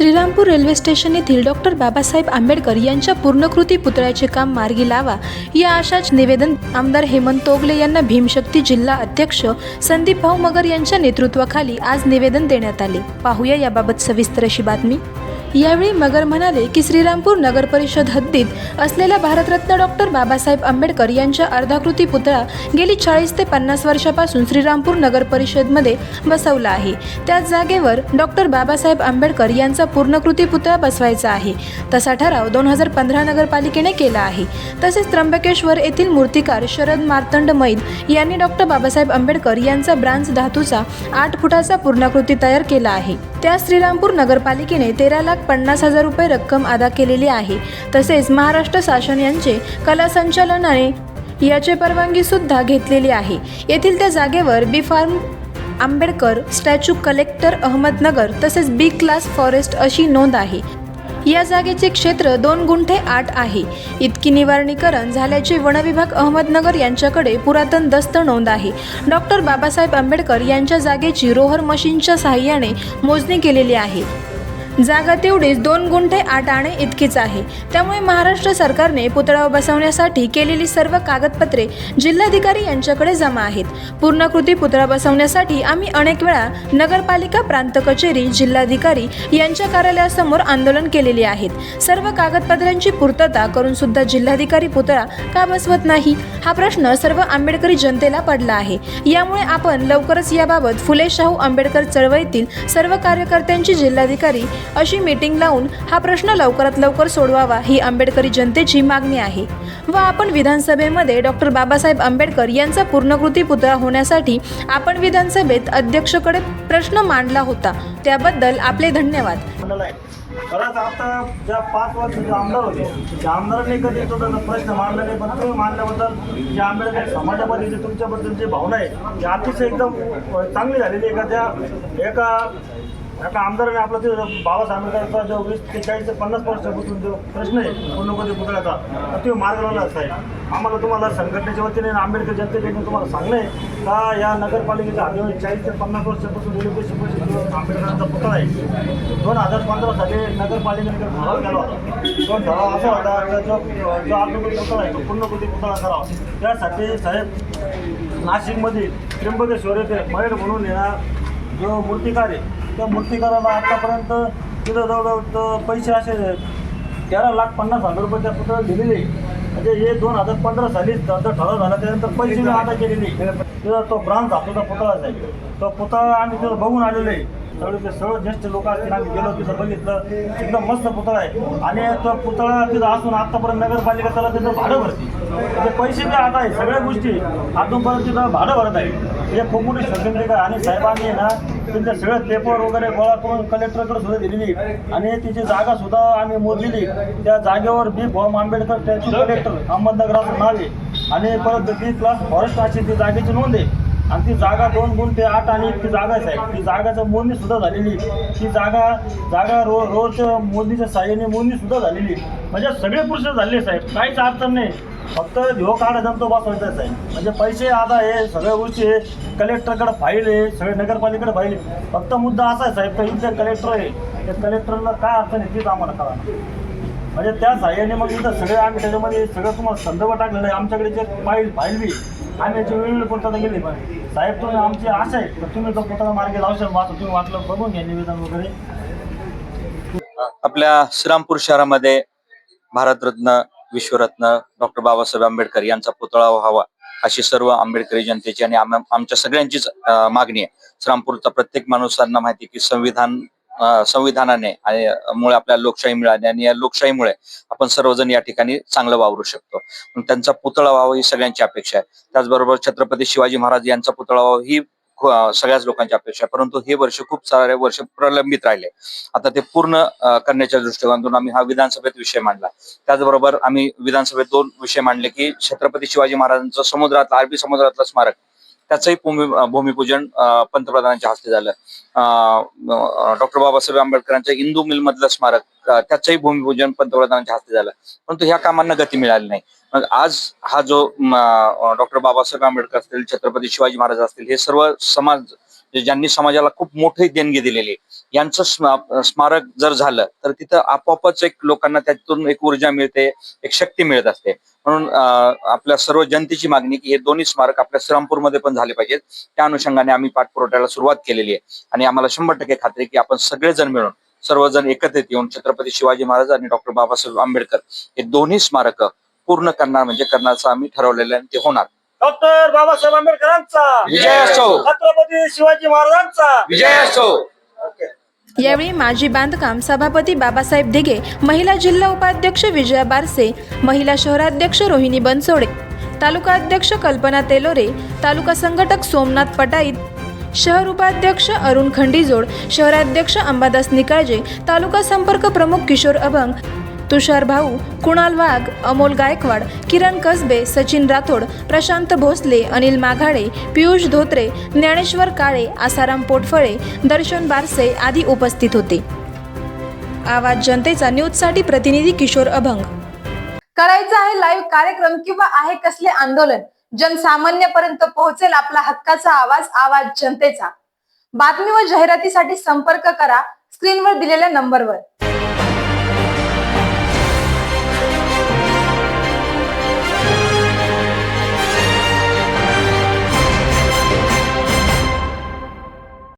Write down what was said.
Shrirampur railway station येथील doctor Babasaheb Ambedkar यांच्या पूर्णकृती पुतळ्याचे काम मार्गी लावा या आशाच निवेदन आमदार हेमंत तोगले यांना भीमशक्ती जिल्हा अध्यक्ष संदीप भाऊ मगर यांच्या नेतृत्वाखाली आज निवेदन देण्यात आले। पाहूया याबाबत सविस्तर अशी बातमी। यावेळी मगर म्हणाले की श्रीरामपूर नगर परिषद हद्दीत असलेला भारतरत्न डॉक्टर बाबासाहेब आंबेडकर यांच्या अर्धाकृती पुतळा गेली 40 ते 50 वर्षापासून श्रीरामपूर नगर परिषदमध्ये बसवला आहे। त्याच जागेवर डॉक्टर बाबासाहेब आंबेडकर यांचा पूर्णकृती पुतळा बसवायचा आहे। तसा ठराव 2015 नगरपालिकेने केला आहे। तसेच त्र्यंबकेश्वर येथील मूर्तिकार शरद मार्तंड मैद यांनी डॉक्टर बाबासाहेब आंबेडकर यांचा ब्रांज धातूचा 8 फुटाचा पूर्णाकृती तयार केला आहे। त्या श्रीरामपूर नगरपालिकेने 13,50,000 रुपये रक्कम अदा केलेली आहे। तसेच महाराष्ट्र शासन यांचे कला संचालनाने याची परवानगी सुद्धा घेतलेली आहे। येथील त्या जागेवर B pharm Ambedkar statue collector Ahmednagar तसेच बी क्लास फॉरेस्ट अशी नोंद आहे। या जागेचे क्षेत्र 2 गुंठे 8 आहे। इतकी निवारणीकरण झाल्याचे वनविभाग अहमदनगर यांच्याकडे पुरातन दस्त नोंद आहे। डॉक्टर बाबासाहेब आंबेडकर यांच्या जागेची रोहर मशीनच्या सहाय्याने मोजणी केलेली आहे। जागा तेवढीच 2 गुंठे 8 आणे इतकीच आहे। त्यामुळे महाराष्ट्र सरकारने पुतळा बसवण्यासाठी केलेली सर्व कागदपत्रे जिल्हाधिकारी यांच्याकडे जमा आहेत। पूर्णकृती पुतळा बसवण्यासाठी आम्ही अनेक वेळा नगरपालिका प्रांत कचेरी जिल्हाधिकारी यांच्या कार्यालयासमोर आंदोलन केलेले आहेत। सर्व कागदपत्रांची पूर्तता करून सुद्धा जिल्हाधिकारी पुतळा का बसवत नाही हा प्रश्न सर्व आंबेडकरी जनतेला पडला आहे। यामुळे आपण लवकरच याबाबत फुले शाहू आंबेडकर चळवळीतील सर्व कार्यकर्त्यांची जिल्हाधिकारी अशी मीटिंग लावून हा प्रश्न लवकरात लवकर सोडवावा ही आंबेडकरी जनतेची मागणी आहे। व आपण विधानसभेमध्ये डॉक्टर बाबासाहेब आंबेडकर यांचा पूर्णकृती पुतळा होण्यासाठी आपण विधानसभेत अध्यक्षकडे प्रश्न मांडला होता। त्याबद्दल आपले धन्यवाद। खरंच आता ज्या 5 वर्षाचे आमदार होते त्या आमदारांनी कधी तो प्रश्न मांडला नाही, पण तुम्ही मांडल्याबद्दल जे आंबेडकर समाजामध्ये जे तुमच्याबद्दल जे भावना आहे ती अतिशय एकदम चांगली झालेली आहे। का एका आमदाराने आपला ते बाबासाहेब आंबेडकरचा जो 20 ते 40 ते 50 वर्षापासून जो प्रश्न आहे पूर्णकृती पुतळ्याचा तर तो मार्ग लावला साहेब। आम्हाला तुम्हाला संघटनेच्या वतीने आंबेडकर जनतेच्या तुम्हाला सांगणं आहे का या नगरपालिकेच्या हद्दीमध्ये 40 ते 50 वर्षापासून जो आंबेडकरांचा पुतळा आहे 2015 साली नगरपालिकेने ठराव केला होता। तो ठराव असा होता की जो अर्धाकृती पुतळा आहे तो पूर्णकृती पुतळा करावा। त्यासाठी साहेब नाशिकमध्ये त्र्यंबकेश्वर येथे मयूर म्हणून येणार जो मूर्तिकार आहे त्या मूर्तिकाराला आतापर्यंत तिथं जवळजवळ पैसे असे 13,50,000 रुपये त्या पुतळ्याला दिलेले। म्हणजे हे 2015 साली ठराव झाला त्यानंतर पैसे अदा केलेले। तिथं तो ब्रांच धातूचा पुतळा आहे। तो पुतळा आम्ही तिथं बघून आलेलो आहे। सगळे सर्व ज्येष्ठ लोक असतील आम्ही गेलो तिथं बघितलं एकदम मस्त पुतळा आहे। आणि तो पुतळा तिथं असून आतापर्यंत नगरपालिका त्याला तिथं भाडं भरते म्हणजे पैसे बी आता आहे सगळ्या गोष्टी अजूनपर्यंत तिथं भाडं भरत आहे। हे खूप मोठी श्रद्धांतिका आणि साहेबांनी ना त्यांच्या सगळं पेपर वगैरे गोळा करून कलेक्टरकडे सुद्धा दिलेली आणि तिची जागा सुद्धा आम्ही मोजलेली। त्या जागेवर बी फॉर्म आंबेडकर स्टॅच्यू कलेक्टर अहमदनगराचं नाव आहे आणि परत बी क्लास फॉरेस्ट अशी ती जागेची नोंद आहे। आणि ती जागा 2 गुंठे 8 आणि ती जागाच आहे। ती जागाचं मोजणी सुद्धा झालेली। ती जागा रोज मोजणीच्या साह्याने मोजणी सुद्धा झालेली। म्हणजे सगळे पुरुष झाले साहेब, काहीच अडचण नाही। फक्त धिव काढा जमतो बसवायचा साहेब। म्हणजे पैसे आता आहे सगळ्या गोष्टी आहे, कलेक्टरकडे फाईल आहे, सगळे नगरपालिकेकडे फाईल आहे। फक्त मुद्दा असा आहे साहेब का इथे कलेक्टर आहे त्या कलेक्टरला काय अडचण आहे तीच आम्हाला कळा। म्हणजे त्या साह्याने मग इथं सगळे आम्ही त्याच्यामध्ये सगळं तुम्हाला संदर्भ टाकलेलं आहे। आमच्याकडे जे फाईल बी आम्ही याची वेगवेगळी पूर्तता केली पाहिजे साहेब। तुम्ही आमची आशा आहे तर तुम्ही तो पुतळा मार्गे लावशाल वाचून तुम्ही वाटलं बघून घ्या निवेदन वगैरे। आपल्या श्रीरामपूर शहरामध्ये भारतरत्न विश्वरत्न डॉक्टर बाबासाहेब आंबेडकर यांचा पुतळा व्हावा अशी सर्व आंबेडकरी जनतेची आणि आमच्या सगळ्यांचीच मागणी आहे। श्रीरामपूरचा प्रत्येक माणसांना माहिती की संविधानाने आणि मुळे आपल्याला लोकशाही मिळाली आणि या लोकशाहीमुळे आपण सर्वजण या ठिकाणी चांगलं वावरू शकतो। त्यांचा पुतळा व्हावा ही सगळ्यांची अपेक्षा आहे। त्याचबरोबर छत्रपती शिवाजी महाराज यांचा पुतळा व्हावा ही सगळ्याच लोकांची अपेक्षा आहे। परंतु हे वर्ष खूप सारे वर्ष प्रलंबित राहिले। आता ते पूर्ण करण्याच्या दृष्टिकोनातून आम्ही हा विधानसभेत विषय मांडला। त्याचबरोबर आम्ही विधानसभेत 2 विषय मांडले की छत्रपती शिवाजी महाराजांचं समुद्रातलं अरबी समुद्रातलं स्मारक त्याचंही भूमिपूजन पंतप्रधानांच्या हस्ते झालं। डॉक्टर बाबासाहेब आंबेडकरांच्या इंदू मिल मधलं स्मारक त्याचंही भूमिपूजन पंतप्रधानांच्या हस्ते झालं। परंतु ह्या कामांना गती मिळाली नाही। मग आज हा जो डॉक्टर बाबासाहेब आंबेडकर असतील, छत्रपती शिवाजी महाराज असतील, हे सर्व समाज ज्यांनी समाजाला खूप मोठी देणगी दिलेली यांचं स्मारक जर झालं तर तिथं आपोआपच एक लोकांना त्यातून एक ऊर्जा मिळते, एक शक्ती मिळत असते. म्हणून आपल्या सर्व जनतेची मागणी की हे दोन्ही स्मारक आपल्या श्रीरामपूरमध्ये पण झाले पाहिजेत. त्या अनुषंगाने आम्ही पाठपुराव्याला सुरुवात केलेली आहे आणि आम्हाला 100% खात्री की आपण सगळेजण मिळून सर्वजण एकत्रित येऊन छत्रपती शिवाजी महाराज आणि डॉक्टर बाबासाहेब आंबेडकर हे दोन्ही स्मारक पूर्ण करणार म्हणजे करण्याचं आम्ही ठरवलेलं आहे आणि ते होणार. डॉक्टर बाबासाहेब आंबेडकरांचा विजय असो. छत्रपती शिवाजी महाराजांचा विजय असो. यावेळी माजी बांधकाम सभापती बाबासाहेब दिघे, महिला जिल्हा उपाध्यक्ष विजया बारसे, महिला शहराध्यक्ष रोहिणी बनसोडे, तालुका अध्यक्ष कल्पना तेलोरे, तालुका संघटक सोमनाथ पटाईत, शहर उपाध्यक्ष अरुण खंडीजोड, शहराध्यक्ष अंबादास निकाळजे, तालुका संपर्क प्रमुख किशोर अभंग, तुषार भाऊ, कुणाल वाघ, अमोल गायकवाड, किरण कसबे, सचिन राठोड, प्रशांत भोसले, अनिल माघाडे, पियुष धोत्रे, ज्ञानेश्वर काळे, आसाराम पोटफळे, दर्शन बारसे आदी उपस्थित होते. आवाज जनतेचा न्यूजसाठी प्रतिनिधी किशोर अभंग. करायचं आहे लाईव्ह कार्यक्रम किंवा आहे कसले आंदोलन, जनसामान्यपर्यंत पोहोचेल आपला हक्काचा आवाज, आवाज जनतेचा. बातमी व जाहिरातीसाठी संपर्क करा स्क्रीनवर दिलेल्या नंबरवर.